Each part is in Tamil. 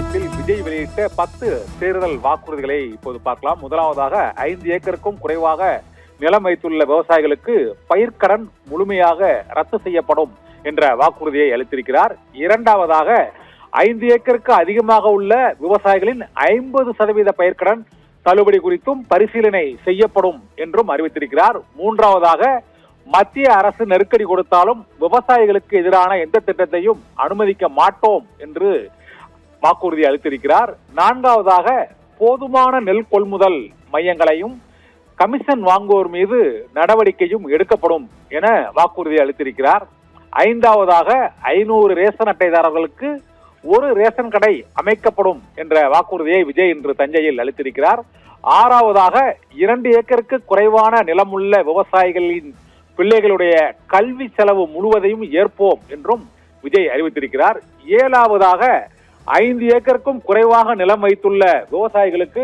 அறிவிப்பில் விஜய் வெளியிட்ட 10 தேர்தல் வாக்குறுதிகளை இப்போது பார்க்கலாம். முதலாவதாக 5 ஏக்கருக்கும் குறைவாக நிலம் வைத்துள்ள விவசாயிகளுக்கு பயிர்க்கடன் முழுமையாக ரத்து செய்யப்படும் என்ற வாக்குறுதியை அளித்திருக்கிறார். இரண்டாவதாக 5 ஏக்கருக்கு அதிகமாக உள்ள விவசாயிகளின் 50% பயிர்க்கடன் தள்ளுபடி குறித்தும் பரிசீலனை செய்யப்படும் என்றும் அறிவித்திருக்கிறார். மூன்றாவதாக மத்திய அரசு நெருக்கடி கொடுத்தாலும் விவசாயிகளுக்கு எதிரான எந்த திட்டத்தையும் அனுமதிக்க மாட்டோம் என்று வாக்குறுதி அளித்திருக்கிறார். நான்காவதாக போதுமான நெல் கொள்முதல் மையங்களையும் கமிஷன் வாங்குவோர் மீது நடவடிக்கையும் எடுக்கப்படும் என வாக்குறுதி அளித்திருக்கிறார். ஐந்தாவதாக 500 ரேஷன் அட்டைதாரர்களுக்கு ஒரு ரேஷன் கடை அமைக்கப்படும் என்ற வாக்குறுதியை விஜய் இன்று தஞ்சையில் அளித்திருக்கிறார். ஆறாவதாக 2 ஏக்கருக்கு குறைவான நிலமுள்ள விவசாயிகளின் பிள்ளைகளுடைய கல்வி செலவு முழுவதையும் ஏற்போம் என்றும் விஜய் அறிவித்திருக்கிறார். ஏழாவதாக 5 ஏக்கருக்கும் குறைவாக நிலம் வைத்துள்ள விவசாயிகளுக்கு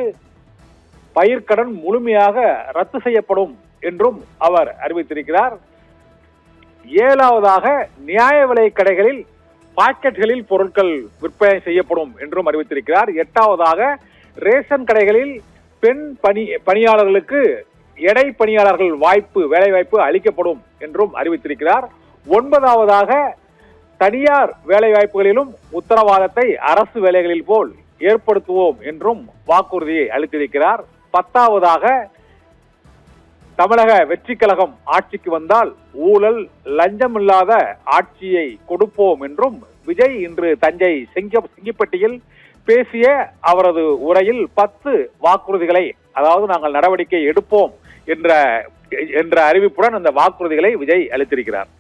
பயிர்க்கடன் முழுமையாக ரத்து செய்யப்படும் என்றும் அவர் அறிவித்திருக்கிறார். ஏழாவதாக நியாய விலை கடைகளில் பாக்கெட்டுகளில் பொருட்கள் விற்பனை செய்யப்படும் என்றும் அறிவித்திருக்கிறார். எட்டாவதாக ரேஷன் கடைகளில் பெண் பணியாளர்களுக்கு எடை பணியாளர்கள் வேலை வாய்ப்பு அளிக்கப்படும் என்றும் அறிவித்திருக்கிறார். ஒன்பதாவதாக தனியார் வேலை வாய்ப்புகளிலும் உத்தரவாதத்தை அரசு வேலைகளில் போல் ஏற்படுத்துவோம் என்றும் வாக்குறுதியை அளித்திருக்கிறார். பத்தாவதாக தமிழக வெற்றி கழகம் ஆட்சிக்கு வந்தால் ஊழல் லஞ்சமில்லாத ஆட்சியை கொடுப்போம் என்றும் விஜய் இன்று தஞ்சை செங்கிப்பட்டியில் பேசிய அவரது உரையில் 10 வாக்குறுதிகளை, அதாவது நாங்கள் நடவடிக்கை எடுப்போம் என்ற அறிவிப்புடன் அந்த வாக்குறுதிகளை விஜய் அளித்திருக்கிறார்.